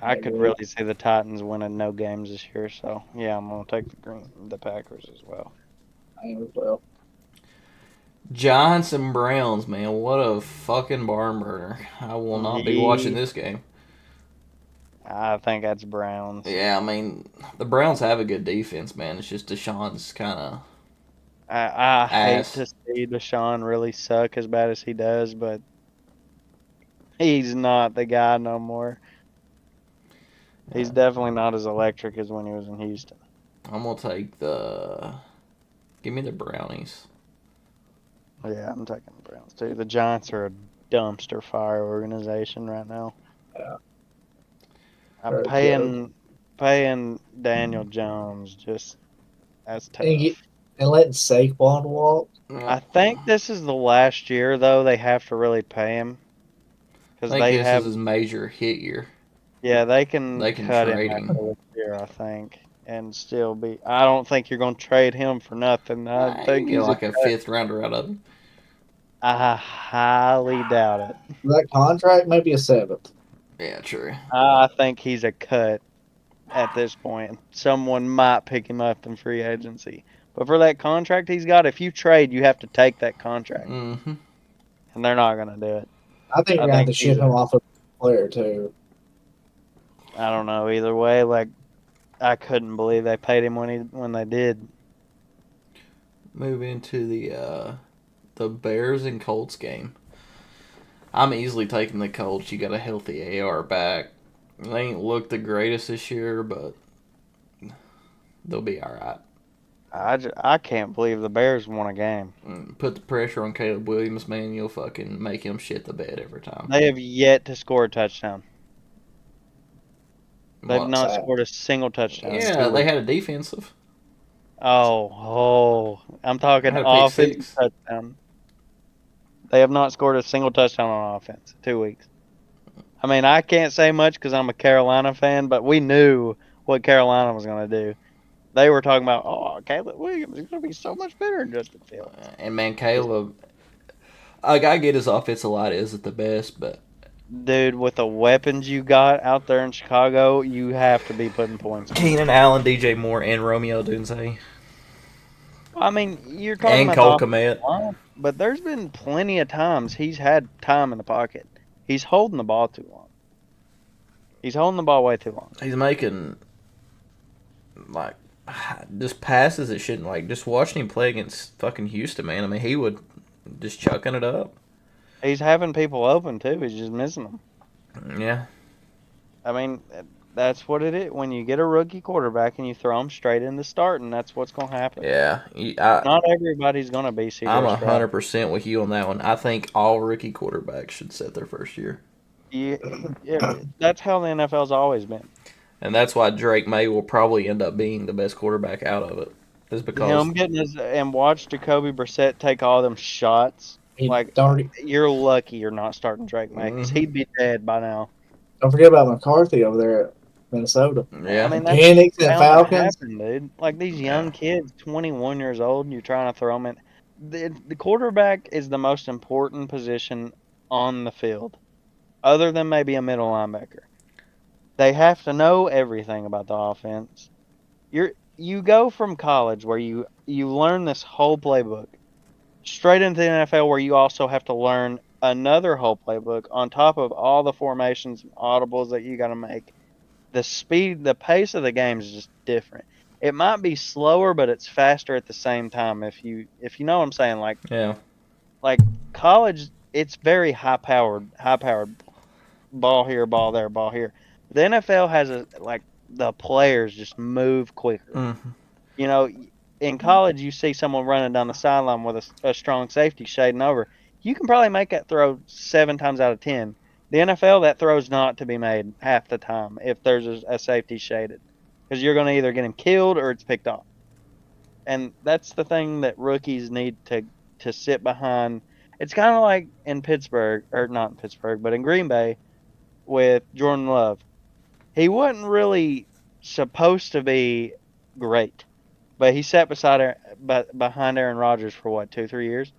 I could really see the Titans winning no games this year, so yeah, I'm gonna take the Packers as well. I am as well. Giants and Browns, man, what a fucking barn burner. I will not be watching this game. I think that's Browns. Yeah, I mean, the Browns have a good defense, man. It's just Deshaun's kind of... I hate Ass. to see Deshaun really suck as bad as he does, but he's not the guy no more. He's definitely not as electric as when he was in Houston. I'm going to take give me the Brownies. Yeah, I'm taking the Browns too. The Giants are a dumpster fire organization right now. Yeah. I'm Very paying Daniel Jones that's tough. And letting Saquon walk. I think this is the last year though they have to really pay him I because think they this have is his major hit year. yeah they can cut trade him him. after this year I think and still be. I don't think you're gonna trade him for nothing. I think you he's get like a fifth rounder out of him. I highly doubt it. That contract may be a seventh. Yeah, true. I think he's a cut at this point. Someone might pick him up in free agency. But for that contract he's got, if you trade, you have to take that contract. Mm-hmm. And they're not going to do it. I think you're going to have to think ship he's him off a player too. I don't know. Either way, like, I couldn't believe they paid him when they did. Move into the Bears and Colts game. I'm easily taking the Colts. You got a healthy AR back. They ain't looked the greatest this year, but they'll be all right. I can't believe the Bears won a game. Put the pressure on Caleb Williams, man. You'll fucking make him shit the bed every time. They have yet to score a touchdown. They've What? not scored a single touchdown. Yeah, they had a defensive. I'm talking Had a pick offensive six. touchdown. They have not scored a single touchdown on offense. 2 weeks. I mean, I can't say much because I'm a Carolina fan, but we knew what Carolina was going to do. They were talking about, Caleb Williams is going to be so much better than Justin Fields. And man, Caleb, I get his offensive line isn't the best, but Dude, with the weapons you got out there in Chicago, you have to be putting points on. Keenan Allen, DJ Moore, and Romeo Dunze, I mean, you're talking and about Cole Kmet. line, but there's been plenty of times he's had time in the pocket. He's holding the ball too long. He's holding the ball way too long. He's making like just passes that shouldn't. Like just watching him play against fucking Houston, man. I mean, he would just chucking it up. He's having people open too. He's just missing them. Yeah, I mean, that's what it is. When you get a rookie quarterback and you throw him straight into starting, that's what's going to happen. yeah. Not everybody's going to be CJ I'm Stroud. 100% with you on that one. I think all rookie quarterbacks should set their first year, Yeah, that's how the NFL's always been. and that's why Drake May will probably end up being the best quarterback out of it. Is because Him getting and watch Jacoby Brissett take all them shots. Like, don't you're lucky you're not starting Drake May because he'd be dead by now. forget about McCarthy over there at Minnesota. yeah, I mean, that's Penix and how it Falcons. happened, dude. Like these young kids, 21 years old, you're trying to throw them in. The quarterback is the most important position on the field, other than maybe a middle linebacker. They have to know everything about the offense. You go from college where you learn this whole playbook straight into the NFL where you also have to learn another whole playbook on top of all the formations and audibles that you got to make. The speed, the pace of the game is just different. It might be slower, but it's faster at the same time. If you know what I'm saying, yeah. like college, it's very high powered, ball here, ball there, ball here. The NFL has the players just move quicker. Mm-hmm. You know, in college, you see someone running down the sideline with a strong safety shading over. You can probably make that throw 7 times out of 10. The NFL, that throw's not to be made half the time if there's a safety shaded. Because you're going to either get him killed or it's picked off. And that's the thing that rookies need to sit behind. It's kind of like in Pittsburgh, or not in Pittsburgh, but in Green Bay with Jordan Love. He wasn't really supposed to be great. But he sat behind Aaron Rodgers for what, 2-3 years?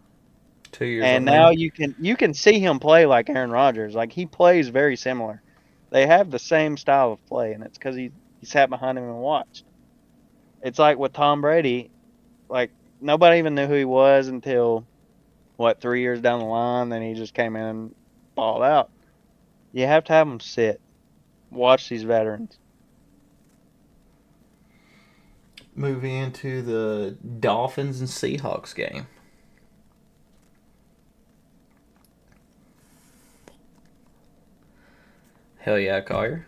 2 years. And now you can see him play like Aaron Rodgers. Like he plays very similar. They have the same style of play, and it's because he sat behind him and watched. It's like with Tom Brady, like nobody even knew who he was until 3 years down the line. Then he just came in and balled out. You have to have them sit, watch these veterans. Moving into the Dolphins and Seahawks game. Hell yeah, Collier.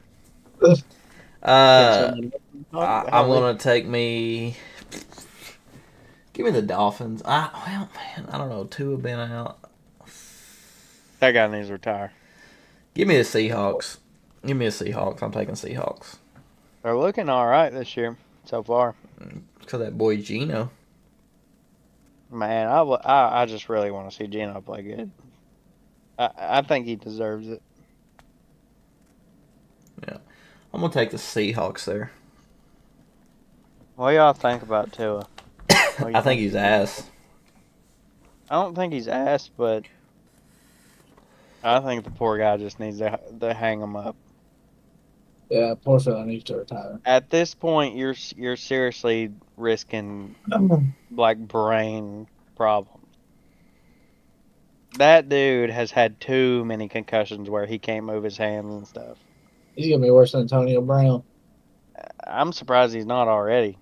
I'm gonna take me. Give me the Dolphins. Man, I don't know. 2 have been out. That guy needs to retire. Give me the Seahawks. Give me the Seahawks. I'm taking Seahawks. They're looking all right this year so far. Because that boy Geno. Man, I just really want to see Geno play good. I think he deserves it. Yeah. I'm going to take the Seahawks there. What y'all think about Tua? I think he's ass. I don't think he's ass, but I think the poor guy just needs to hang him up. Yeah, poor fella needs to retire. At this point, you're seriously risking like brain problems. That dude has had too many concussions where he can't move his hands and stuff. He's gonna be worse than Antonio Brown. I'm surprised he's not already.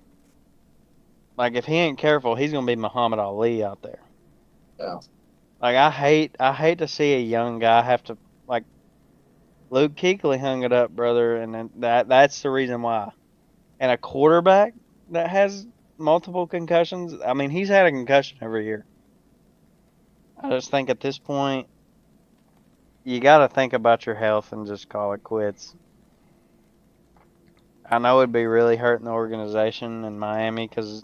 Like if he ain't careful, he's gonna be Muhammad Ali out there. Yeah. Like I hate to see a young guy have to like Luke Kuechly hung it up, brother, and then that's the reason why. And a quarterback that has multiple concussions, I mean, he's had a concussion every year. I just think at this point, you got to think about your health and just call it quits. I know it'd be really hurting the organization in Miami because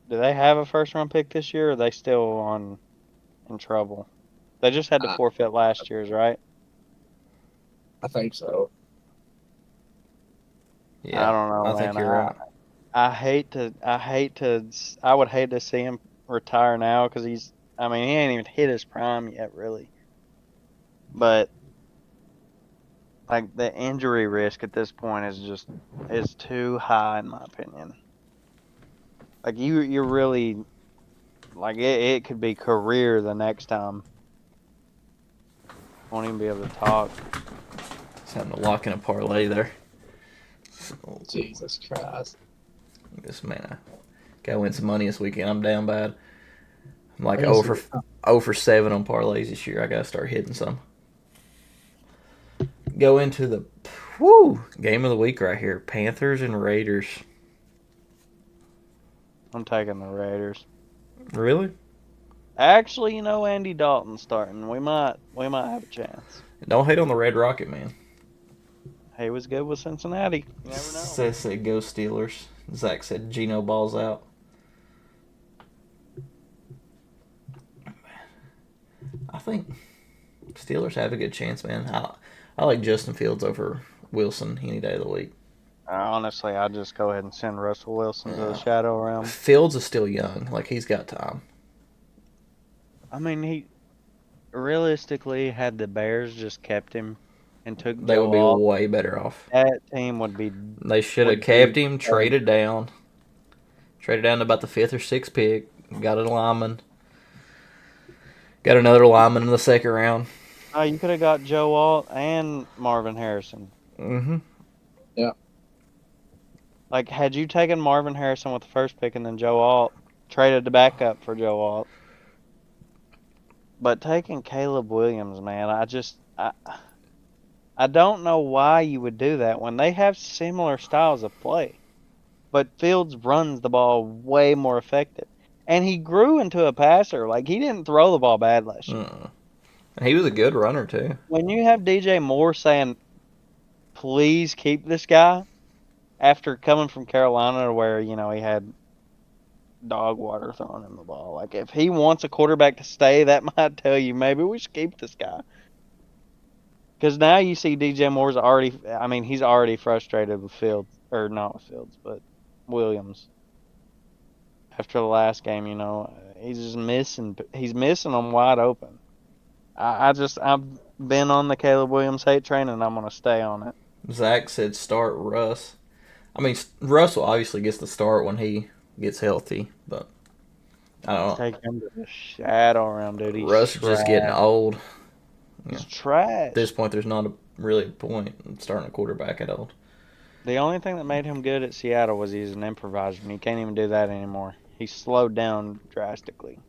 do they have a first round pick this year? Or are they still in trouble? They just had to I, forfeit last year's, right? I think so. Yeah, I don't know, I man. think you're right. I would hate to see him retire now because I mean, he ain't even hit his prime yet, really. But like the injury risk at this point is too high in my opinion. Like you're really like it could be career the next time. Won't even be able to talk. Just having to lock in a parlay there. Jesus Christ. This man, I gotta win some money this weekend. I'm down bad. I'm like I 0 guess for, 0 for 7 on parlays this year. I gotta start hitting some. Go into the game of the week right here. Panthers and Raiders. I'm taking the Raiders. Really? Actually, Andy Dalton's starting. We might have a chance. Don't hate on the Red Rocket, man. He was good with Cincinnati. You never know. Seth said go Steelers. Zach said Geno balls out. I think Steelers have a good chance, man. I like Justin Fields over Wilson any day of the week. Honestly, I'd just go ahead and send Russell Wilson to the Yeah. shadow realm. Fields is still young. Like, he's got time. I mean, he realistically had the Bears just kept him and took They Joe would be off. way better off. That team would be. They should have Would kept be- him, traded down to about the 5th or 6th pick, got a lineman, got another lineman in the second round. Oh, you could have got Joe Alt and Marvin Harrison. Mm-hmm. Like, had you taken Marvin Harrison with the first pick and then Joe Alt, traded the backup for Joe Alt. But taking Caleb Williams, man, I don't know why you would do that when they have similar styles of play. But Fields runs the ball way more effective. And he grew into a passer. Like, he didn't throw the ball bad last year. He was a good runner, too. When you have DJ Moore saying, please keep this guy, after coming from Carolina where, he had dog water throwing him the ball. Like, if he wants a quarterback to stay, that might tell you maybe we should keep this guy. Because now you see DJ Moore's he's already frustrated with Fields. Or not with Fields, but Williams. After the last game, he's just missing. He's missing them wide open. I've been on the Caleb Williams hate train, and I'm going to stay on it. Zach said start Russ. I mean, Russell obviously gets the start when he gets healthy, but I don't know. Take him to the shadow realm, dude. Russ is just getting old. He's trash. At this point, there's not really a point in starting a quarterback at all. The only thing that made him good at Seattle was he's an improviser, and he can't even do that anymore. He's slowed down drastically.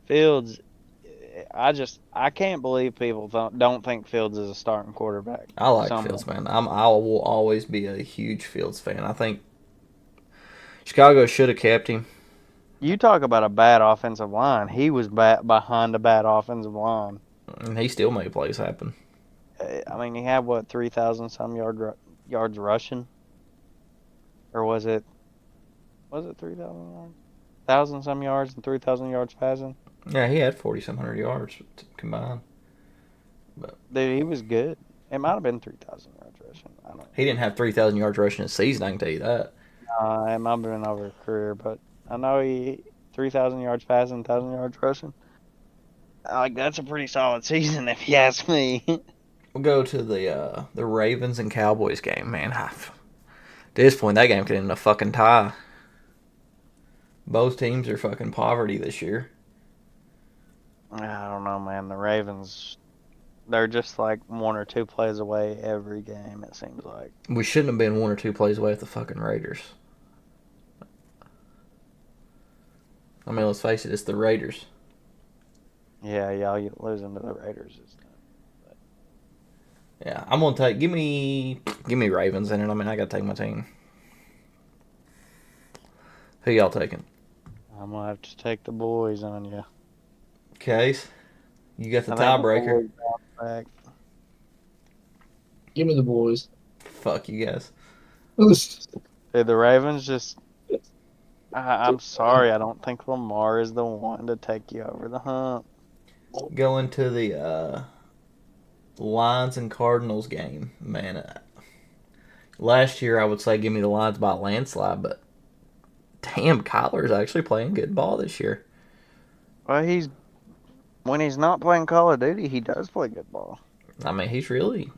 Fields, I can't believe people don't think Fields is a starting quarterback. I like Fields, man. I will always be a huge Fields fan. I think Chicago should have kept him. You talk about a bad offensive line. He was behind a bad offensive line. And he still made plays happen. I mean, he had, 3,000 some yards rushing? Or was it 3,000 yards? 1,000 some yards and 3,000 yards passing? Yeah, he had 4,700 yards combined. But Dude, he was good. It might have been 3,000 yards rushing. I don't know. he didn't have 3,000 yards rushing in a season, I can tell you that. It might have been over a career, but I know he 3,000 yards passing, 1,000 yards rushing. Like, that's a pretty solid season if you ask me. We'll go to the Ravens and Cowboys game, man. At this point, that game could end in a fucking tie. Both teams are fucking poverty this year. I don't know, man. The Ravens, they're just like 1 or 2 plays away every game, it seems like. We shouldn't have been 1 or 2 plays away with the fucking Raiders. I mean, let's face it, it's the Raiders. Yeah, y'all losing to the Raiders is Yeah, I'm gonna take. Give me Ravens in it. I mean, I gotta take my team. Who y'all taking? I'm gonna have to take the boys on you. Case, you got the I think the tiebreaker. boys bounce back. Give me the boys. Fuck you guys. Dude, the Ravens just. I'm sorry, I don't think Lamar is the one to take you over the hump. Going to the Lions and Cardinals game, man. Last year, I would say give me the Lions by a landslide, but damn, Kyler's actually playing good ball this year. Well, when he's not playing Call of Duty, he does play good ball. I mean, he's really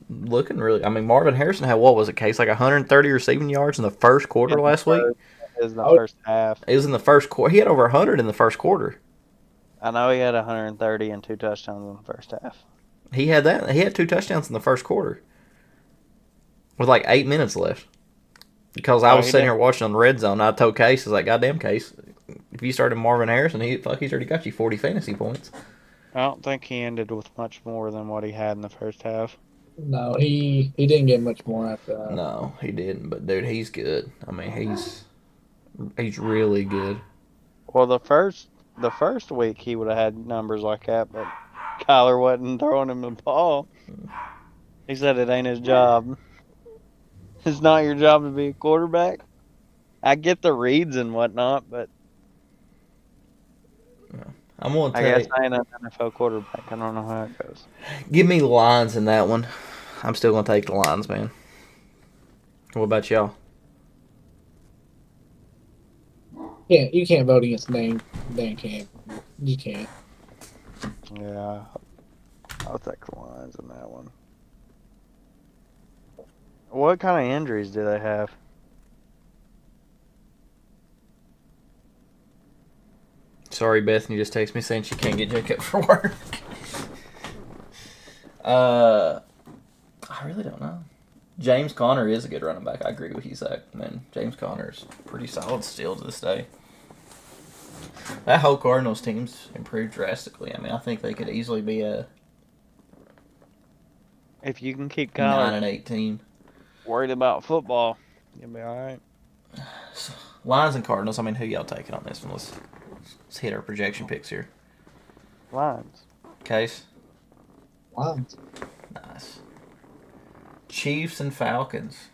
looking really. I mean, Marvin Harrison had what was it, Case? Like 130 receiving yards in the first quarter last week. Is the Oh. first half. It was in the first quarter. He had over 100 in the first quarter. I know he had 130 and 2 touchdowns in the first half. He had that. He had 2 touchdowns in the first quarter with like 8 minutes left. Because I was sitting here watching on the red zone. And I told Case, I was like, "Goddamn, Case, if you started Marvin Harrison, he's already got you 40 fantasy points." I don't think he ended with much more than what he had in the first half. No, he didn't get much more after that. No, he didn't. But dude, he's good. I mean, he's really good. Well, the first week he would have had numbers like that, but Kyler wasn't throwing him the ball. He said it ain't his job. It's not your job to be a quarterback. I get the reads and whatnot, but I'm gonna I guess take. I ain't an NFL quarterback. I don't know how it goes. Give me the Lions in that one. I'm still gonna take the Lions, man. What about y'all? You can't vote against Dan Campbell. You can't. Yeah, I'll take the Lions in that one. What kind of injuries do they have? Sorry, Bethany just texted me saying she can't get Jacob for work. I really don't know. James Conner is a good running back. I agree with you, Zach. Man, James Conner's pretty solid still to this day. That whole Cardinals team's improved drastically. I mean, I think they could easily be a If you can keep 9 Kyler 8 team. worried about football, you'll be all right. Lions and Cardinals. I mean, who y'all taking on this one? Let's hit our projection picks here. Lions. Case. Lions. Nice. Chiefs and Falcons.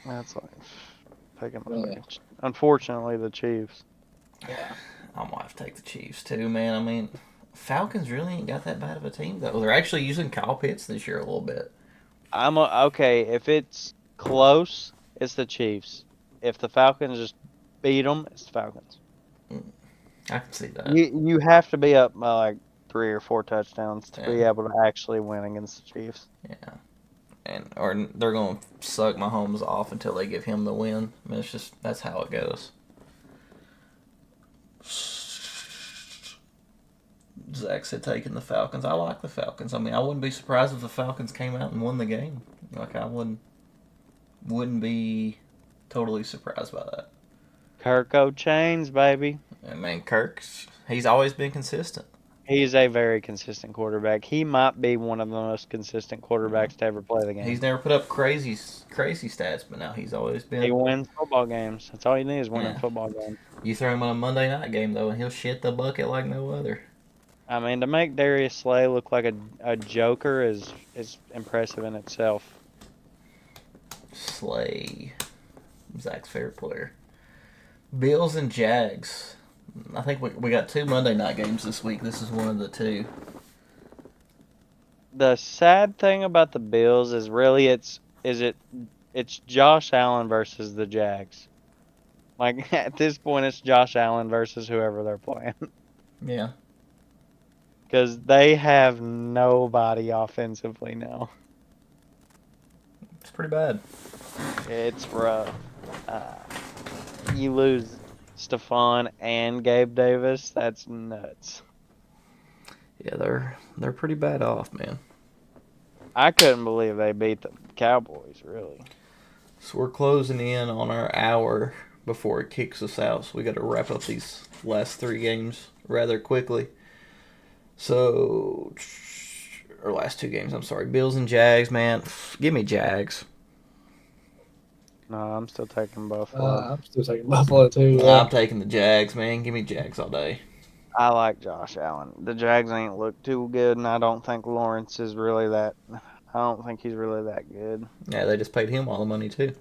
That's like taking the Really? Unfortunately, the Chiefs. Yeah. I'm gonna have to take the Chiefs too, man. I mean, Falcons really ain't got that bad of a team though. They're actually using Kyle Pitts this year a little bit. Okay. If it's close, it's the Chiefs. If the Falcons just beat them, it's the Falcons. I can see that. You have to be up by like 3 or 4 touchdowns to be Yeah. able to actually win against the Chiefs. Yeah. Or they're gonna suck Mahomes off until they give him the win. I mean, that's how it goes. Zach said taking the Falcons. I like the Falcons. I mean, I wouldn't be surprised if the Falcons came out and won the game. Like I wouldn't be totally surprised by that. Kirk O'Chains, baby. I mean, he's always been consistent. He's a very consistent quarterback. He might be one of the most consistent quarterbacks to ever play the game. He's never put up crazy stats, but now he's always been. He wins football games. That's all you need is winning Yeah. football games. You throw him on a Monday night game though, and he'll shit the bucket like no other. I mean, to make Darius Slay look like a joker is impressive in itself. Slay, Zach's favorite player. Bills and Jags. I think we got 2 Monday night games this week. This is one of the 2. The sad thing about the Bills is really it's Josh Allen versus the Jags. Like at this point, it's Josh Allen versus whoever they're playing. Yeah. Because they have nobody offensively now. It's pretty bad. It's rough. You lose Stephon and Gabe Davis. That's nuts. Yeah, they're pretty bad off, man. I couldn't believe they beat the Cowboys, really. So we're closing in on our hour before it kicks us out. So we got to wrap up these last 3 games rather quickly. So, or last 2 games, I'm sorry. Bills and Jags, man. Give me Jags. No, I'm still taking Buffalo. I'm still taking Buffalo too. I'm taking the Jags, man. Give me Jags all day. I like Josh Allen. The Jags ain't looked too good, and I don't think Lawrence is really that. I don't think he's really that good. Yeah, they just paid him all the money too.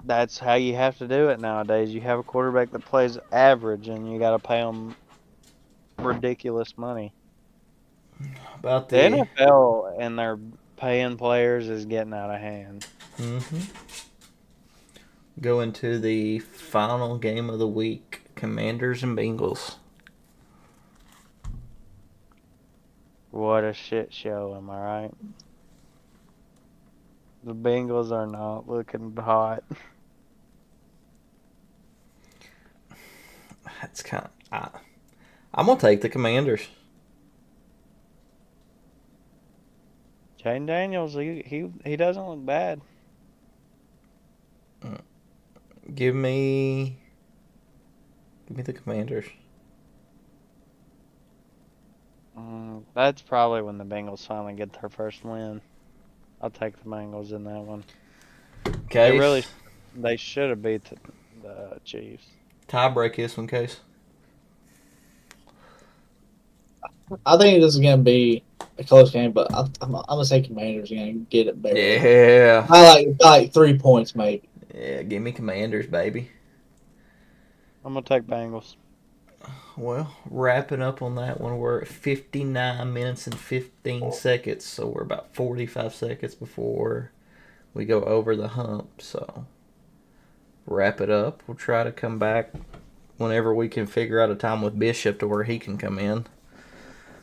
That's how you have to do it nowadays. You have a quarterback that plays average, and you got to pay him ridiculous money. About The NFL and their paying players is getting out of hand. Going to the final game of the week, Commanders and Bengals. What a shit show, am I right? The Bengals are not looking hot. That's kind of... I'm going to take the Commanders. Jane Daniels, he doesn't look bad. Give me the Commanders. That's probably when the Bengals finally get their first win. I'll take the Bengals in that one. Case. They should have beat the Chiefs. Tie break this one, Case. I think this is gonna be a close game, but I'm gonna say Commanders are gonna get it better. Yeah. I like 3 points maybe. Yeah, give me Commanders, baby. I'm gonna take Bengals. Well, wrapping up on that one, we're at 59 minutes and 15 seconds, so we're about 45 seconds before we go over the hump. So, wrap it up. We'll try to come back whenever we can figure out a time with Bishop to where he can come in.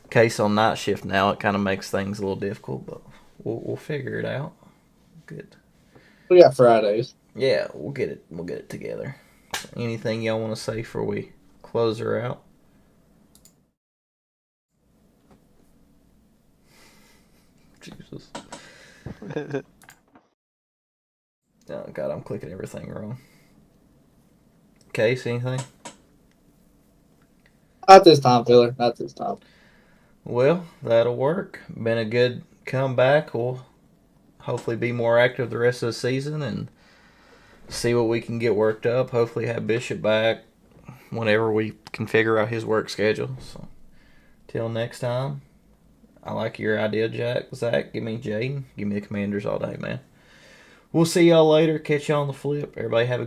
Case on night shift now, it kind of makes things a little difficult, but we'll figure it out. Good. We got Fridays. Yeah, we'll get it together. Anything y'all want to say before we close her out? Jesus. Oh, God, I'm clicking everything wrong. Case, anything? Not this time, Filler. Not this time. Well, that'll work. Been a good comeback. We'll hopefully be more active the rest of the season and see what we can get worked up. Hopefully have Bishop back whenever we can figure out his work schedule. So, till next time, I like your idea, Zach. Give me Jaden. Give me the Commanders all day, man. We'll see y'all later. Catch y'all on the flip. Everybody have a